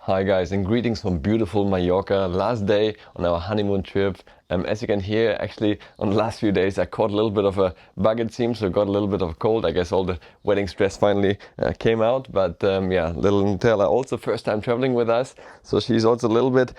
Hi guys, and greetings from beautiful Mallorca. Last day on our honeymoon trip. As you can hear, actually on the last few days I caught a little bit of a bug, it seems, so got a little bit of a cold. I guess all the wedding stress finally came out. But yeah, little Nutella also first time traveling with us, so she's also a little bit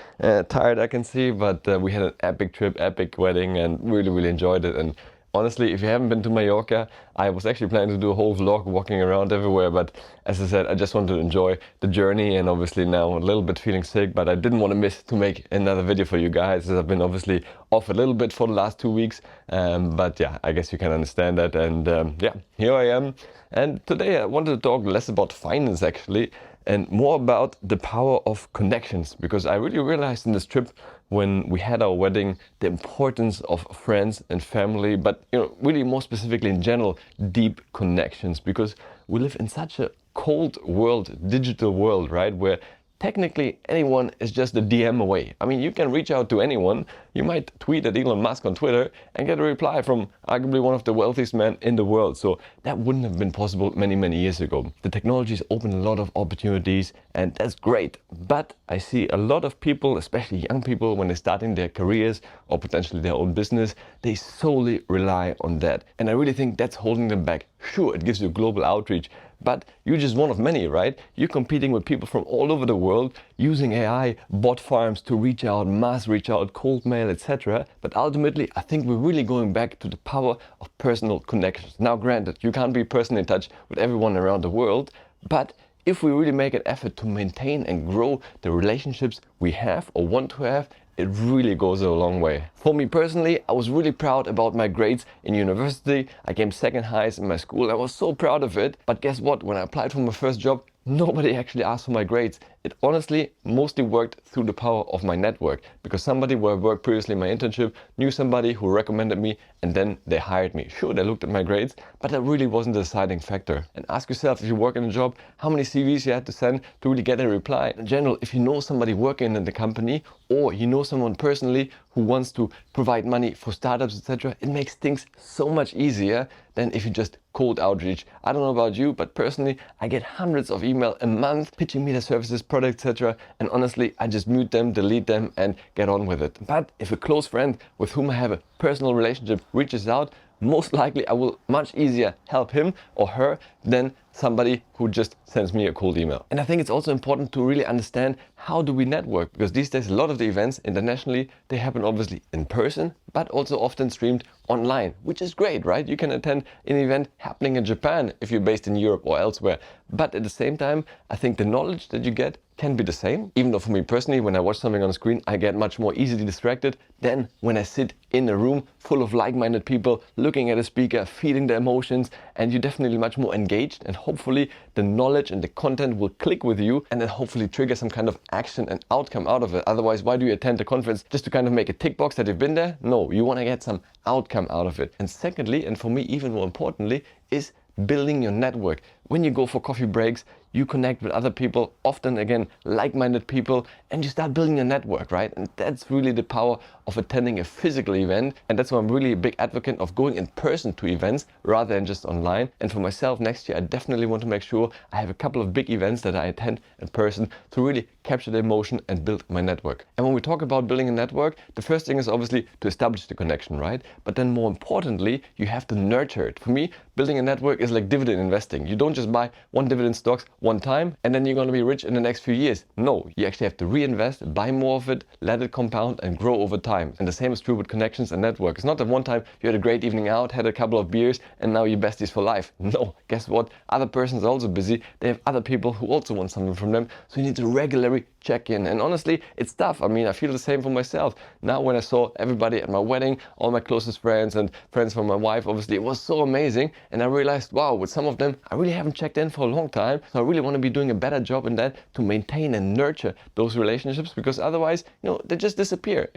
tired, I can see. But we had an epic trip, epic wedding, and really enjoyed it. And honestly, if you haven't been to Mallorca, I was actually planning to do a whole vlog walking around everywhere, but as I said, I just wanted to enjoy the journey, and obviously now a little bit feeling sick, but I didn't want to miss to make another video for you guys, as I've been obviously off a little bit for the last 2 weeks, but yeah, I guess you can understand that. And yeah, here I am, and today I wanted to talk less about finance actually, and more about the power of connections, because I really realized in this trip when we had our wedding the importance of friends and family, but really more specifically in general, deep connections, because we live in such a cold world, digital world, right, where technically anyone is just a DM away. I mean, you can reach out to anyone. You might tweet at Elon Musk on Twitter and get a reply from arguably one of the wealthiest men in the world. So that wouldn't have been possible many years ago. The technology's opened a lot of opportunities, and that's great. But I see a lot of people, especially young people, when they're starting their careers or potentially their own business, they solely rely on that. And I really think that's holding them back. Sure, it gives you global outreach, but you're just one of many, right? You're competing with people from all over the world using AI, bot farms to reach out, mass reach out, cold mail, etc. But ultimately, I think we're really going back to the power of personal connections. Now, granted, you can't be personally in touch with everyone around the world, but if we really make an effort to maintain and grow the relationships we have or want to have, it really goes a long way. For me personally, I was really proud about my grades in university. I came second highest in my school. I was so proud of it. But guess what? When I applied for my first job, nobody actually asked for my grades. It honestly mostly worked through the power of my network, because somebody where I worked previously in my internship knew somebody who recommended me, and then they hired me. Sure, they looked at my grades, but that really wasn't the deciding factor. And ask yourself, if you work in a job, how many CVs you had to send to really get a reply. In general, if you know somebody working in the company, or you know someone personally who wants to provide money for startups, etc., it makes things so much easier than if you just cold outreach. I don't know about you, but personally, I get hundreds of emails a month pitching me their services, products, etc. And honestly, I just mute them, delete them, and get on with it. But if a close friend with whom I have a personal relationship reaches out, most likely I will much easier help him or her than somebody who just sends me a cold email. And I think it's also important to really understand, how do we network? Because these days a lot of the events internationally, they happen obviously in person, but also often streamed online, which is great, right? You can attend an event happening in Japan if you're based in Europe or elsewhere. But at the same time, I think the knowledge that you get can be the same. Even though for me personally, when I watch something on screen, I get much more easily distracted than when I sit in a room full of like-minded people, looking at a speaker, feeling the emotions, and you're definitely much more engaged, and hopefully the knowledge and the content will click with you and then hopefully trigger some kind of action and outcome out of it. Otherwise, why do you attend a conference? Just to kind of make a tick box that you've been there? No, you want to get some outcome out of it. And secondly, and for me even more importantly, is building your network. When you go for coffee breaks, you connect with other people, often again like-minded people, and you start building a network, right? And that's really the power of attending a physical event, and that's why I'm really a big advocate of going in person to events rather than just online. And for myself, next year I definitely want to make sure I have a couple of big events that I attend in person to really capture the emotion and build my network. And when we talk about building a network, the first thing is obviously to establish the connection, right? But then more importantly, you have to nurture it. For me, building a network is like dividend investing. You don't just buy one dividend stocks one time and then you're going to be rich in the next few years. No, you actually have to reinvest, buy more of it, let it compound and grow over time. And the same is true with connections and network. It's not that one time you had a great evening out, had a couple of beers, and now you're besties for life. No, guess what? Other person's also busy. They have other people who also want something from them. So you need to regularly check in. And honestly, it's tough. I mean, I feel the same for myself. Now when I saw everybody at my wedding, all my closest friends and friends from my wife, obviously, it was so amazing. And I realized, wow, with some of them, I really haven't checked in for a long time. So I really want to be doing a better job in that to maintain and nurture those relationships, because otherwise, they just disappear.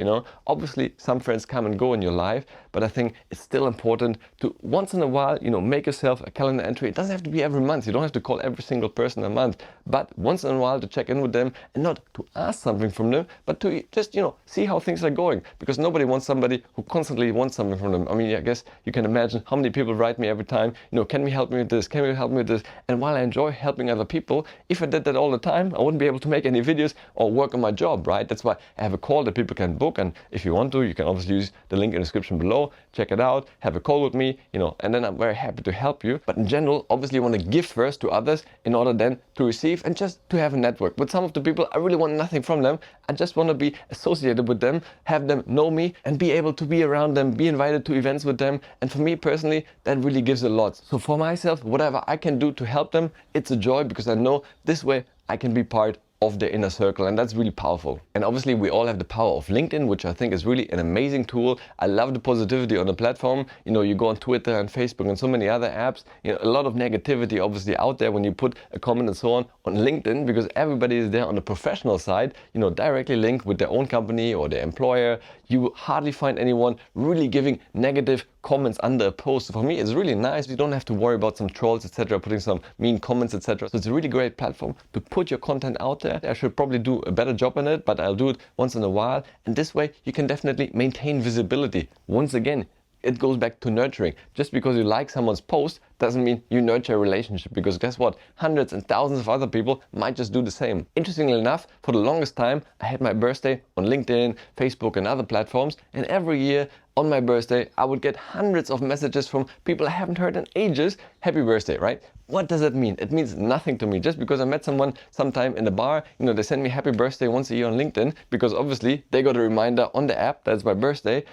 Obviously some friends come and go in your life, but I think it's still important to once in a while, make yourself a calendar entry. It doesn't have to be every month. You don't have to call every single person a month, but once in a while to check in with them, and not to ask something from them, but to just, see how things are going, because nobody wants somebody who constantly wants something from them. I mean, I guess you can imagine how many people write me every time time, can we help me with this? Can we help me with this? And while I enjoy helping other people, if I did that all the time, I wouldn't be able to make any videos or work on my job, right? That's why I have a call that people can book. And if you want to, you can obviously use the link in the description below, check it out, have a call with me, and then I'm very happy to help you. But in general, obviously you want to give first to others in order then to receive and just to have a network. With some of the people, I really want nothing from them. I just want to be associated with them, have them know me and be able to be around them, be invited to events with them. And for me personally, that really gives a lot. So for myself, whatever I can do to help them, it's a joy, because I know this way I can be part of their inner circle, and that's really powerful. And obviously we all have the power of LinkedIn, which I think is really an amazing tool. I love the positivity on the platform. You go on Twitter and Facebook and so many other apps, a lot of negativity obviously out there when you put a comment and so on LinkedIn, because everybody is there on the professional side, directly linked with their own company or their employer. You hardly find anyone really giving negative comments under a post. So for me, it's really nice. You don't have to worry about some trolls, etc., putting some mean comments, etc. So it's a really great platform to put your content out there. I should probably do a better job on it, but I'll do it once in a while. And this way you can definitely maintain visibility. Once again, it goes back to nurturing. Just because you like someone's post doesn't mean you nurture a relationship, because guess what? Hundreds and thousands of other people might just do the same. Interestingly enough, for the longest time, I had my birthday on LinkedIn, Facebook and other platforms, and every year on my birthday, I would get hundreds of messages from people I haven't heard in ages. Happy birthday, right? What does that mean? It means nothing to me. Just because I met someone sometime in the bar, they send me happy birthday once a year on LinkedIn, because obviously they got a reminder on the app that it's my birthday.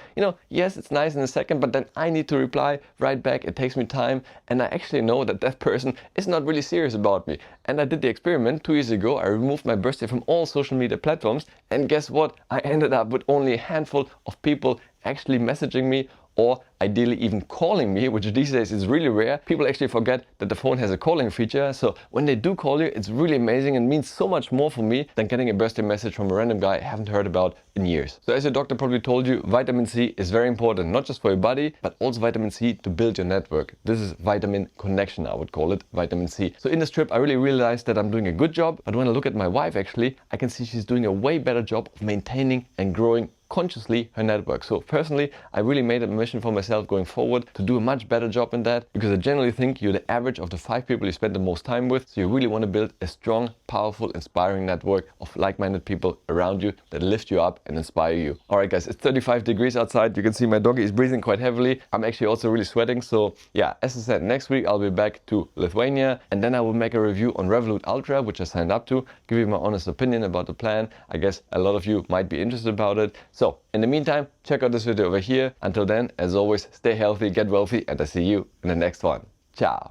Yes, it's nice in a second, but then I need to reply right back. It takes me time, and I actually know that that person is not really serious about me. And I did the experiment 2 years ago. I removed my birthday from all social media platforms, and guess what? I ended up with only a handful of people actually messaging me, or ideally even calling me, which these days is really rare. People actually forget that the phone has a calling feature. So when they do call you, it's really amazing and means so much more for me than getting a birthday message from a random guy I haven't heard about in years. So as your doctor probably told you, vitamin C is very important, not just for your body, but also vitamin C to build your network. This is vitamin connection, I would call it, vitamin C. So in this trip, I really realized that I'm doing a good job. But when I look at my wife, actually, I can see she's doing a way better job of maintaining and growing consciously her network. So personally, I really made a mission for myself going forward to do a much better job in that, because I generally think you're the average of the 5 people you spend the most time with. So you really want to build a strong, powerful, inspiring network of like-minded people around you that lift you up and inspire you. All right, guys, it's 35 degrees outside. You can see my doggy is breathing quite heavily. I'm actually also really sweating. So yeah, as I said, next week I'll be back to Lithuania, and then I will make a review on Revolut Ultra, which I signed up to, give you my honest opinion about the plan. I guess a lot of you might be interested about it. So in the meantime, check out this video over here. Until then, as always, stay healthy, get wealthy, and I see you in the next one. Ciao.